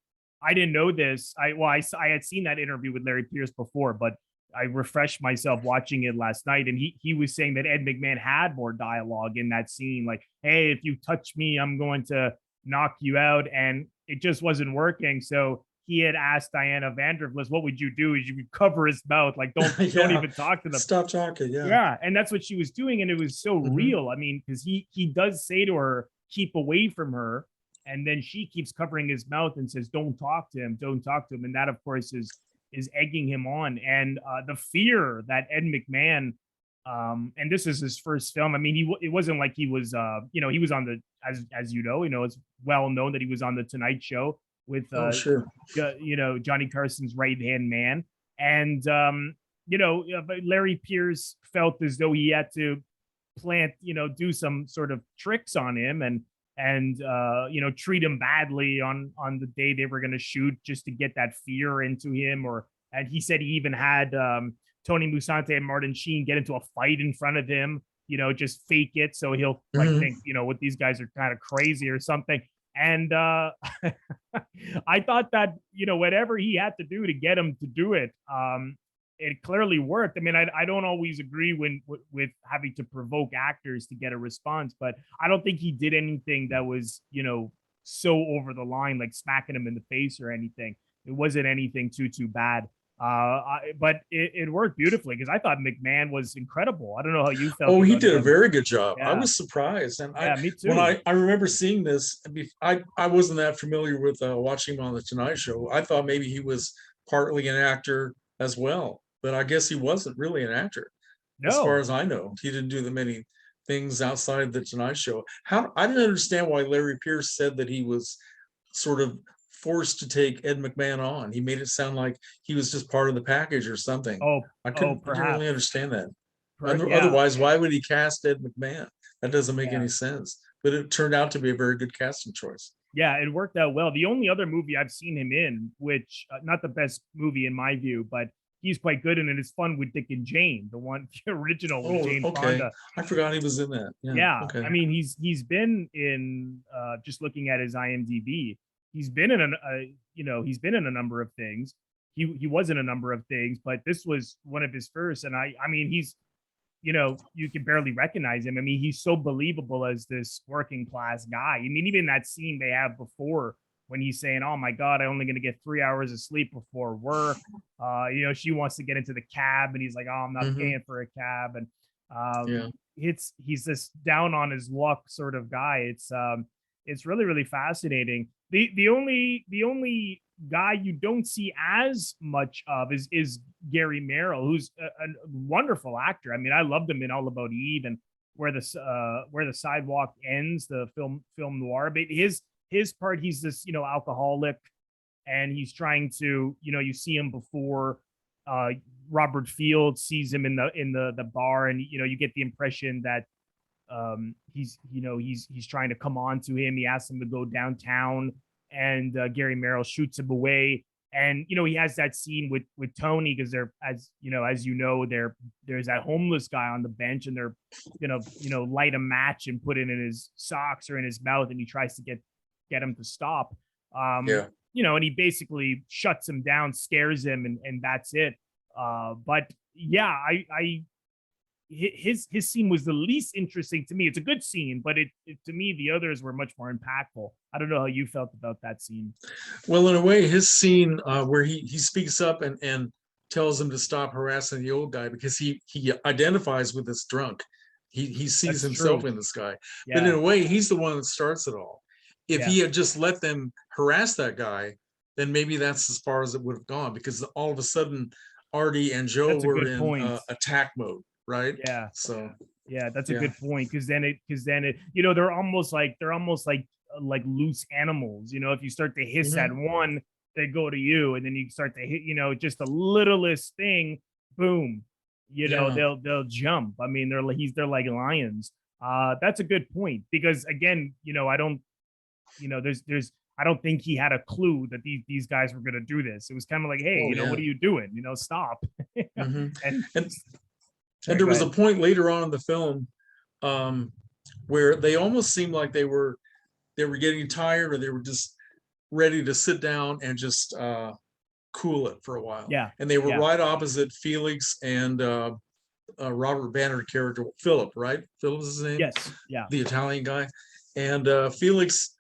I didn't know this. I had seen that interview with Larry Peerce before, but I refreshed myself watching it last night, and he was saying that Ed McMahon had more dialogue in that scene, like, "Hey, if you touch me, I'm going to knock you out," and it just wasn't working. So he had asked Diana Vandervlis, "What would you do? Is you would cover his mouth, like don't Yeah. even talk to them." Stop talking. Yeah. Yeah, and that's what she was doing, and it was so Hmm. real. I mean, because he does say to her, "Keep away from her," and then she keeps covering his mouth and says, "Don't talk to him, don't talk to him," and that, of course, is egging him on. And the fear that Ed McMahon, and this is his first film. I mean, it wasn't like he was, he was on the, as it's well known that he was on the Tonight Show with Oh sure. Johnny Carson's right hand man, and but Larry Peerce felt as though he had to do some sort of tricks on him, and treat him badly on the day they were going to shoot, just to get that fear into him. And he said he even had Tony Musante and Martin Sheen get into a fight in front of him, just fake it so he'll like Hmm. think, what, these guys are kind of crazy or something. And I thought that, whatever he had to do to get him to do it, it clearly worked. I mean, I don't always agree with having to provoke actors to get a response, but I don't think he did anything that was, so over the line, like smacking him in the face or anything. It wasn't anything too bad. But it worked beautifully, because I thought McMahon was incredible. I don't know how you felt Oh, he about did a him. very good job. I Yeah, was surprised, and yeah, me when too. I remember seeing this, I wasn't that familiar with watching him on the Tonight Show. I thought maybe he was partly an actor as well, but I guess he wasn't really an actor, as far No, as I know. He didn't do the many things outside the Tonight Show. How I didn't understand why Larry Peerce said that he was sort of forced to take Ed McMahon on. He made it sound like he was just part of the package or something. I didn't really perhaps. understand that. Yeah, Otherwise, why would he cast Ed McMahon? That doesn't make yeah. any sense. But it turned out to be a very good casting choice. Yeah, it worked out well. The only other movie I've seen him in, which not the best movie in my view, but he's quite good in it, is Fun with Dick and Jane, the one, the original with Oh, Jane okay. Fonda. I forgot he was in that. Yeah. Yeah, Okay. I mean, he's been in, just looking at his IMDb, he's been in he's been in a number of things. He was in a number of things, but this was one of his first. And I mean, he's, you can barely recognize him. I mean, he's so believable as this working class guy. I mean, even that scene they have before, when he's saying, "Oh my God, I'm only going to get 3 hours of sleep before work." She wants to get into the cab, and he's like, "Oh, I'm not Hmm. paying for a cab." And Yeah. he's this down on his luck sort of guy. It's really really fascinating. The only guy you don't see as much of is Gary Merrill, who's a wonderful actor. I mean, I loved him in All About Eve and Where the Sidewalk Ends, the film noir. But his part, he's this, alcoholic, and he's trying to, you see him before Robert Field sees him in the bar, and you get the impression that he's trying to come on to him. He asks him to go downtown, and Gary Merrill shoots him away. And he has that scene with Tony, because they're, as there's that homeless guy on the bench, and they're gonna light a match and put it in his socks or in his mouth, and he tries to get him to stop. Yeah. And he basically shuts him down, scares him, and that's it. But yeah, his scene was the least interesting to me. It's a good scene, but it to me, the others were much more impactful. I don't know how you felt about that scene. Well, in a way, his scene where he speaks up and tells him to stop harassing the old guy, because he identifies with this drunk. He sees That's himself true. in this guy. Yeah. But in a way, he's the one that starts it all. If Yeah. he had just let them harass that guy, then maybe that's as far as it would have gone, because all of a sudden Artie and Joe That's a were good in point. attack mode, right? Yeah. So Yeah, that's a yeah. good point, because then it they're almost like loose animals. If you start to hiss at one, they go to you, and then you start to hit, just the littlest thing, boom, Yeah. they'll jump. I mean, they're like lions. That's a good point, because again, I don't think he had a clue that these guys were going to do this. It was kind of like, hey, Oh, yeah. what are you doing? Stop. Mhm. And And there was a point later on in the film where they almost seemed like they were getting tired, or they were just ready to sit down and just cool it for a while. Yeah. And they were Yeah. right opposite Felix and Robert Banner character, Philip, right? Philip is his name? Yes. Yeah. The Italian guy. And Felix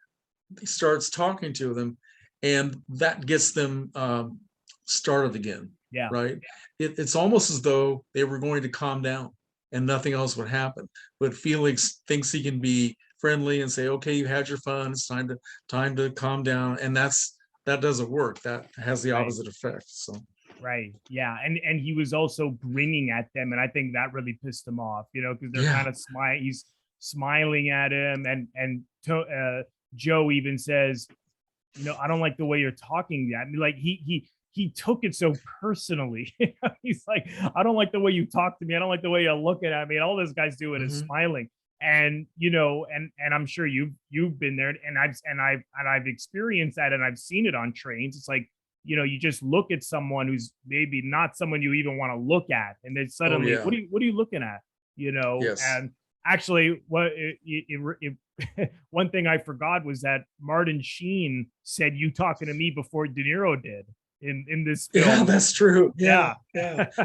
starts talking to them, and that gets them started again. Yeah. Right. It's almost as though they were going to calm down and nothing else would happen. But Felix thinks he can be friendly and say, okay, you had your fun. It's time to calm down. And that doesn't work. That has the opposite effect. So right. Yeah. And he was also grinning at them. And I think that really pissed him off, because they're kind of he's smiling at him. And Joe even says, I don't like the way you're talking. I mean, like he took it so personally. He's like, I don't like the way you talk to me. I don't like the way you're looking at me. And all this guy's doing is smiling. And and I'm sure you've been there, and I've experienced that, and I've seen it on trains. It's like, you just look at someone who's maybe not someone you even want to look at, and then suddenly, what are you looking at? Yes. And actually, one thing I forgot was that Martin Sheen said, "You talking to me," before De Niro did in this film. Yeah, that's true. Yeah.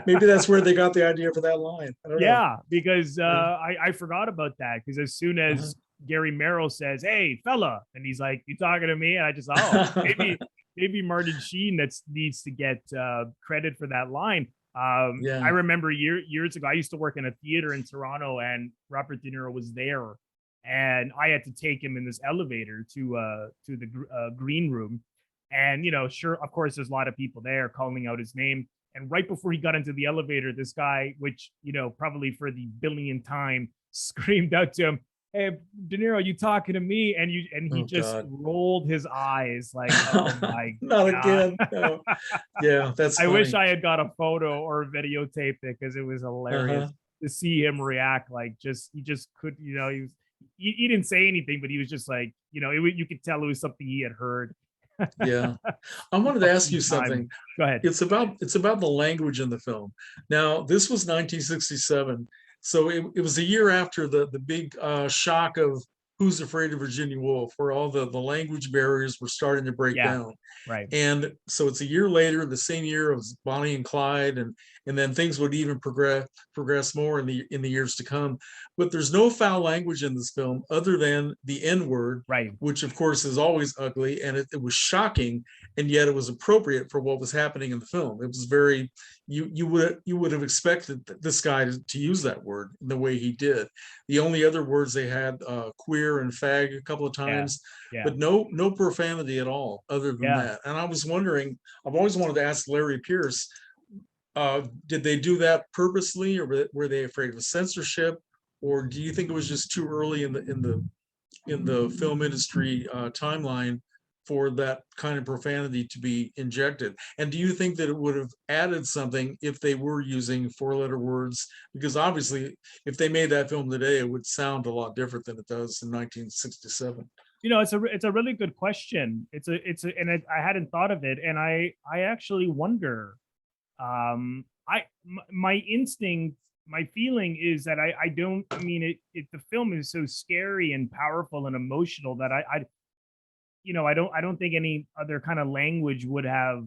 Maybe that's where they got the idea for that line. I don't know. Because I forgot about that, because as soon as Gary Merrill says, "Hey, fella," and he's like, "You talking to me?" And I just, maybe Martin Sheen needs to get credit for that line. I remember years ago, I used to work in a theater in Toronto, and Robert De Niro was there, and I had to take him in this elevator to the green room. And, sure, of course, there's a lot of people there calling out his name. And right before he got into the elevator, this guy, which, probably for the billionth time, screamed out to him, "Hey, De Niro, you talking to me?" And he just rolled his eyes like, oh my Not God. again. No. Yeah, that's I funny. wish I had got a photo or videotaped it, because it was hilarious to see him react. Like, he just could, he didn't say anything, but he was just like, you could tell it was something he had heard. Yeah. I wanted to ask you something. Go ahead. It's about the language in the film. Now, this was 1967. So it was a year after the big shock of Who's Afraid of Virginia Woolf, where all the language barriers were starting to break down. Right. And so it's a year later, the same year of Bonnie and Clyde, and then things would even progress more in the years to come. But there's no foul language in this film other than the N-word, right, which of course is always ugly, and it was shocking, and yet it was appropriate for what was happening in the film. It was very, you would have expected this guy to use that word in the way he did. The only other words they had, queer swear and fag a couple of times, Yeah. but no profanity at all other than Yeah. that. And I was wondering, I've always wanted to ask Larry Peerce, did they do that purposely, or were they afraid of censorship, or do you think it was just too early in the film industry timeline for that kind of profanity to be injected? And do you think that it would have added something if they were using 4-letter words? Because obviously, if they made that film today, it would sound a lot different than it does in 1967. It's a really good question. I hadn't thought of it, and I actually wonder. My instinct, my feeling is that I don't. I mean, the film is so scary and powerful and emotional that I don't think any other kind of language would have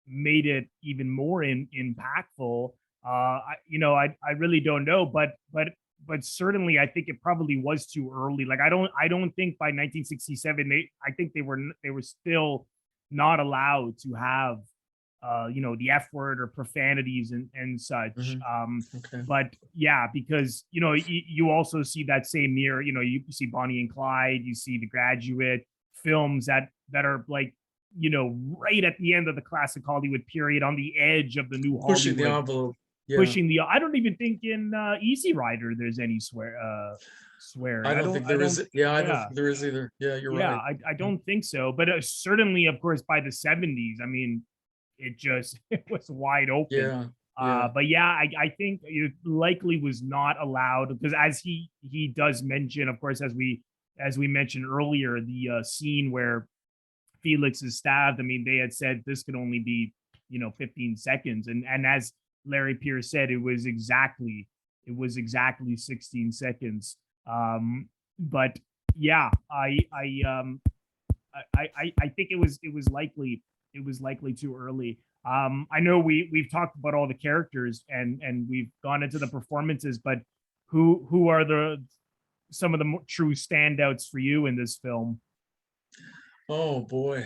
made it even more impactful. I really don't know, but certainly I think it probably was too early. Like I don't think by 1967 I think they were still not allowed to have the F word or profanities and such. Okay. But yeah, because you also see that same year, you see Bonnie and Clyde, you see The Graduate, films that are like right at the end of the classic Hollywood period, on the edge of the new Hollywood, Pushing the envelope. Yeah. pushing the. I don't even think in Easy Rider there's any swear. I don't think there is. Yeah, I don't think there is either. Yeah, you're right. I don't think so. But certainly, of course, by the 70s, I mean, it was wide open. But yeah, I think it likely was not allowed, because as he does mention, of course, as we mentioned earlier, the scene where Felix is stabbed. I mean, they had said this could only be 15 seconds, and as Larry Peerce said, it was exactly 16 seconds. But yeah, I think it was likely too early. I know we've talked about all the characters and we've gone into the performances, but who are some of the true standouts for you in this film? Oh boy.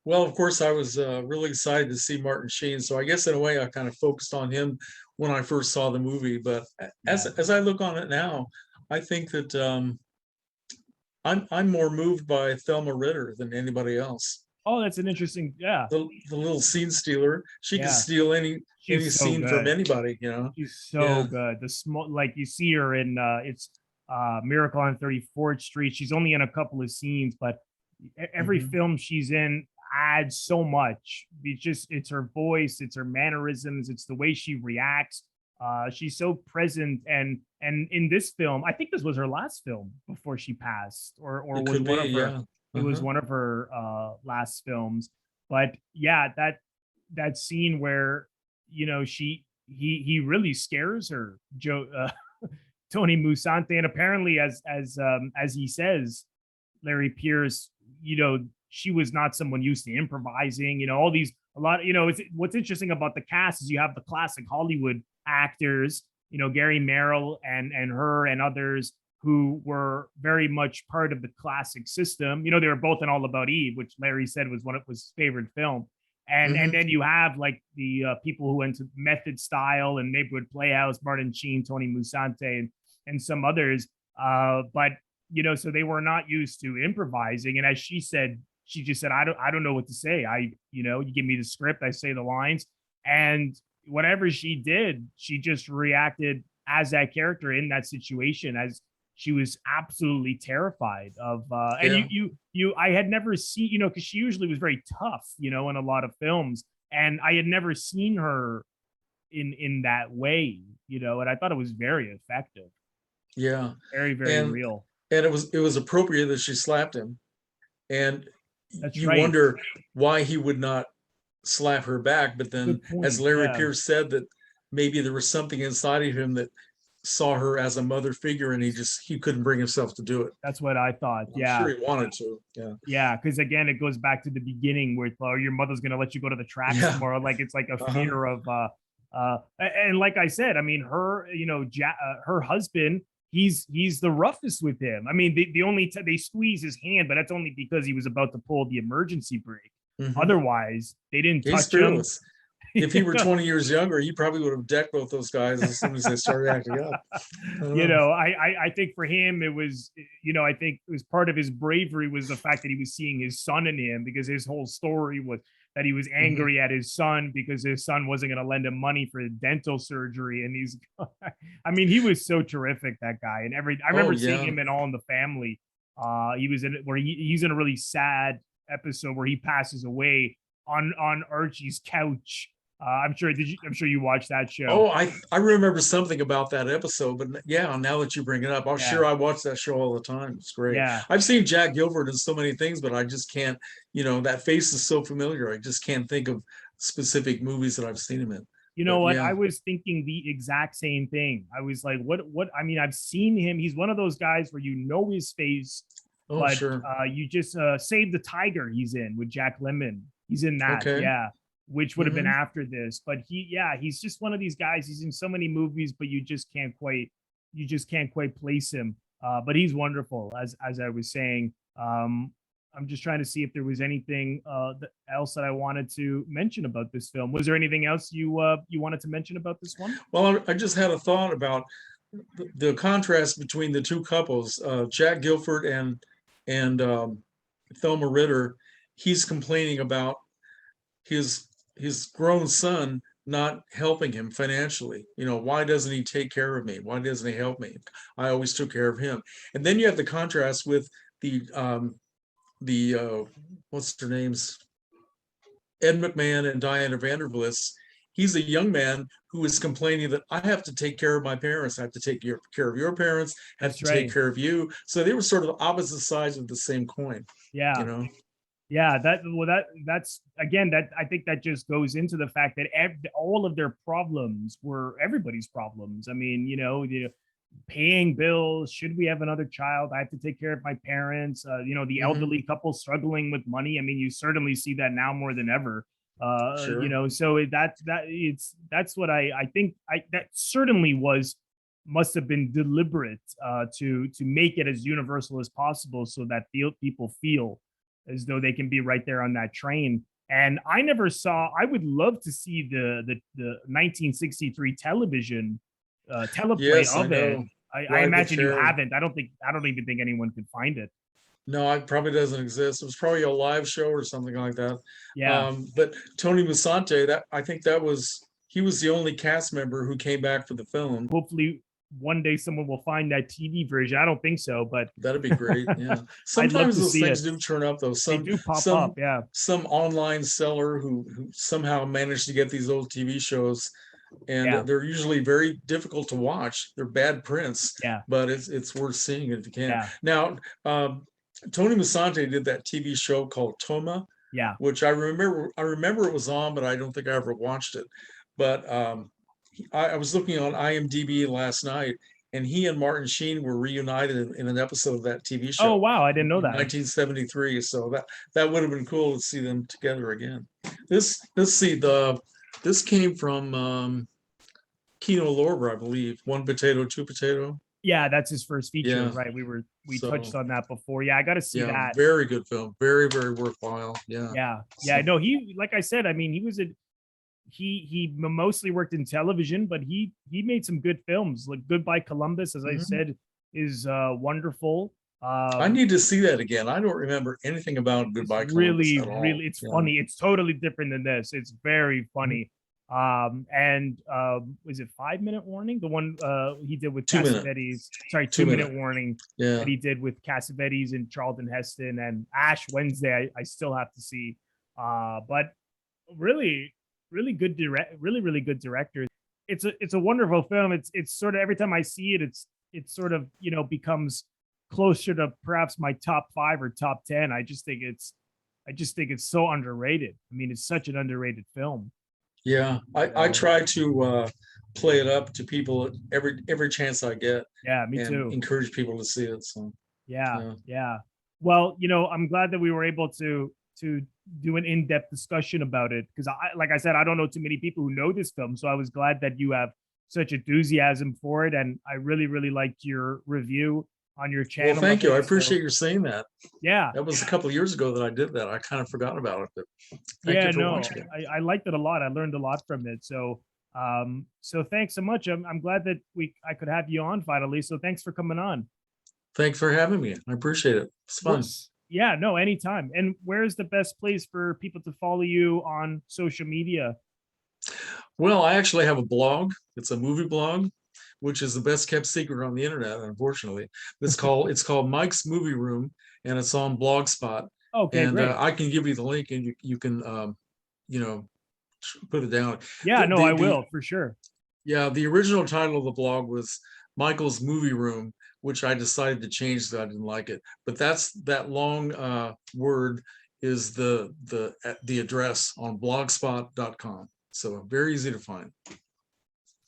Well, of course, I was really excited to see Martin Sheen. So I guess in a way, I kind of focused on him when I first saw the movie. But as I look on it now, I think that I'm more moved by Thelma Ritter than anybody else. Oh, that's an interesting. Yeah, the little scene stealer. She can steal any scene from anybody. She's so good. The small, like you see her in it's Miracle on 34th Street. She's only in a couple of scenes, but every film she's in adds so much. It's her voice, it's her mannerisms, it's the way she reacts. She's so present, and in this film, I think this was her last film before she passed, or was one of her. It was one of her last films. But yeah, that scene where he really scares her, Tony Musante, and apparently as he says, Larry Peerce, she was not someone used to improvising. What's interesting about the cast is you have the classic Hollywood actors, Gary Merrill and her and others who were very much part of the classic system. They were both in All About Eve, which Larry said was one of his favorite film. And then you have like the people who went to Method Style and Neighborhood Playhouse, Martin Sheen, Tony Musante, and some others. But so they were not used to improvising. And as she just said, I don't know what to say. You give me the script, I say the lines, and whatever she did, she just reacted as that character in that situation, as she was absolutely terrified of. And I had never seen, because she usually was very tough, in a lot of films, and I had never seen her in that way, and I thought it was very effective. Yeah, very, very real. And it was appropriate that she slapped him, and That's you right. wonder why he would not slap her back. But then, as Larry Peerce said, that maybe there was something inside of him that saw her as a mother figure, and he couldn't bring himself to do it. That's what I thought. I'm sure he wanted to. Yeah, because again, it goes back to the beginning where your mother's gonna let you go to the track tomorrow. Like it's like a fear of and like I said, I mean, her, her husband, he's the roughest with him. I mean, the only they squeeze his hand, but that's only because he was about to pull the emergency brake. Otherwise, they didn't touch him. If he were 20 years younger, he probably would have decked both those guys as soon as they started acting up. I think for him, it was, I think it was part of his bravery was the fact that he was seeing his son in him, because his whole story was that he was angry at his son because his son wasn't going to lend him money for dental surgery. And he's, I mean, he was so terrific, that guy. And I remember seeing him in All in the Family. He was in where he's in a really sad episode where he passes away on Archie's couch. I'm sure you watched that show. Oh, I remember something about that episode, but yeah, now that you bring it up, sure I watch that show all the time. It's great. Yeah. I've seen Jack Gilford in so many things, but I just can't, that face is so familiar. I just can't think of specific movies that I've seen him in. You know what? Yeah. I was thinking the exact same thing. I was like, what, I mean, I've seen him. He's one of those guys where his face, but sure. You just Save the Tiger he's in with Jack Lemmon. He's in that. Okay. Yeah. Which would have been after this, but he's just one of these guys. He's in so many movies, but you just can't quite place him. But he's wonderful, as I was saying. I'm just trying to see if there was anything else that I wanted to mention about this film. Was there anything else you wanted to mention about this one? Well, I just had a thought about the contrast between the two couples, Jack Gilford and Thelma Ritter. He's complaining about his grown son not helping him financially. Why doesn't he take care of me? Why doesn't he help me? I always took care of him. And then you have the contrast with the what's their names? Ed McMahon and Diana Vlis. He's a young man who is complaining that I have to take care of my parents. I have to take care of your parents. I have to take care of you. So they were sort of opposite sides of the same coin. Yeah. Yeah, that's again, that I think that just goes into the fact that all of their problems were everybody's problems. I mean, paying bills, should we have another child? I have to take care of my parents, the elderly couple struggling with money. I mean, you certainly see that now more than ever. Sure. So that's what I think that certainly must have been deliberate to make it as universal as possible so that people feel as though they can be right there on that train. And I would love to see the 1963 television teleplay of it. I imagine you haven't. I don't even think anyone could find it. No, it probably doesn't exist. It was probably a live show or something like that. Yeah. But Tony Musante, he was the only cast member who came back for the film. Hopefully one day someone will find that TV version. I don't think so, but that'd be great. Yeah. Sometimes those things do turn up though. They do pop up. Yeah. Some online seller who somehow managed to get these old TV shows, and they're usually very difficult to watch. They're bad prints. Yeah. But it's worth seeing if you can. Yeah. Now, Tony Musante did that TV show called Toma. Yeah. Which I remember it was on, but I don't think I ever watched it. But I was looking on IMDb last night, and he and Martin Sheen were reunited in an episode of that TV show. Oh wow, I didn't know that. 1973. So that would have been cool to see them together again. This came from Kino Lorber, I believe. One Potato, Two Potato. Yeah, that's his first feature, right? We touched on that before. Yeah, I got to see that. Very good film. Very, very worthwhile. Yeah. Yeah. No, he, like I said, I mean, he mostly worked in television, but he made some good films. Like Goodbye Columbus, as I said, is wonderful. I need to see that again. I don't remember anything about Goodbye Columbus at all. Really, it's funny. It's totally different than this. It's very funny. Was it 5 Minute Warning? The one he did with Cassavetes. Sorry, 2 Minute Warning. Yeah. That he did with Cassavetes and Charlton Heston and Ash Wednesday. I still have to see. But really good really good director. It's a wonderful film. It's sort of, every time I see it, it's sort of, becomes closer to perhaps my top 5 or top 10. I just think it's so underrated. I mean, it's such an underrated film. Yeah, I try to play it up to people every chance I get. Yeah, me too. Encourage people to see it. So yeah. Well, I'm glad that we were able to do an in-depth discussion about it, because like I said, I don't know too many people who know this film, so I was glad that you have such enthusiasm for it, and I really liked your review. on your channel. Well, thank you. I think, so- appreciate you saying that. Yeah. That was a couple of years ago that I did that. I kind of forgot about it, but thank Yeah, you for no, watching it. I liked it a lot. I learned a lot from it. So, so thanks so much. I'm glad that I could have you on finally. So thanks for coming on. Thanks for having me. I appreciate it. It's fun. Yeah, no, anytime. And where's the best place for people to follow you on social media? Well, I actually have a blog. It's a movie blog, which is the best kept secret on the internet, unfortunately. It's called Mike's Movie Room, and it's on Blogspot. Okay, And great. I can give you the link, and you can you know, put it down. Yeah, no, I will for sure. Yeah, the original title of the blog was Michael's Movie Room, which I decided to change because I didn't like it. But that long word is the address on blogspot.com. So very easy to find.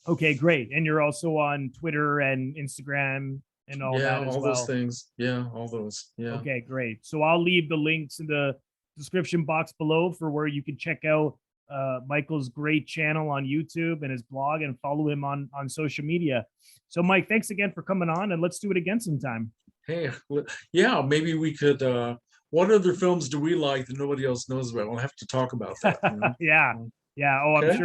Okay, great. And you're also on Twitter and Instagram and all that as all well. those things. Yeah, all those. Yeah. Okay, great. So I'll leave the links in the description box below for where you can check out Michael's great channel on YouTube and his blog, and follow him on social media. So Mike, thanks again for coming on, and let's do it again sometime. Hey, yeah, maybe we could. What other films do we like that nobody else knows about? We'll have to talk about that. You know? Yeah. Oh, Okay. I'm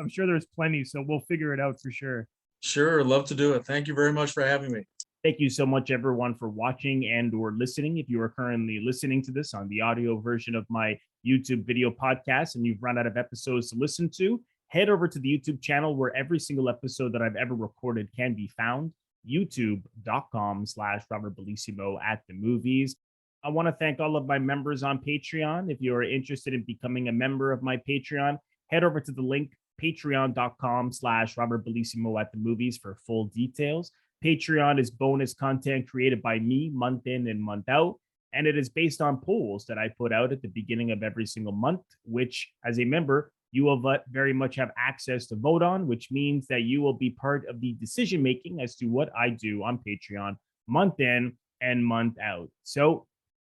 sure there's plenty. So we'll figure it out for sure. Sure, love to do it. Thank you very much for having me. Thank you so much, everyone, for watching and or listening. If you are currently listening to this on the audio version of my YouTube video podcast and you've run out of episodes to listen to, head over to the YouTube channel where every single episode that I've ever recorded can be found, youtube.com/Robert Bellissimo at the movies. I want to thank all of my members on Patreon. If you are interested in becoming a member of my Patreon, head over to the link patreon.com/Robert Bellissimo at the movies for full details. Patreon is bonus content created by me month in and month out, and it is based on polls that I put out at the beginning of every single month, which as a member, you will very much have access to vote on, which means that you will be part of the decision making as to what I do on Patreon month in and month out. So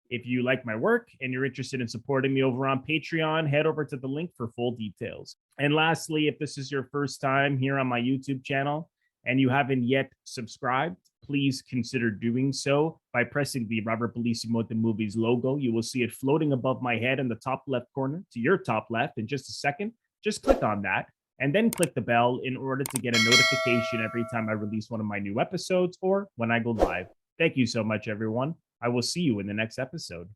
if you like my work and you're interested in supporting me over on Patreon, head over to the link for full details. And lastly, if this is your first time here on my YouTube channel and you haven't yet subscribed, please consider doing so by pressing the Robert Bellissimo at the Movies logo. You will see it floating above my head in the top left corner to your top left in just a second. Just click on that and then click the bell in order to get a notification every time I release one of my new episodes or when I go live. Thank you so much, everyone. I will see you in the next episode.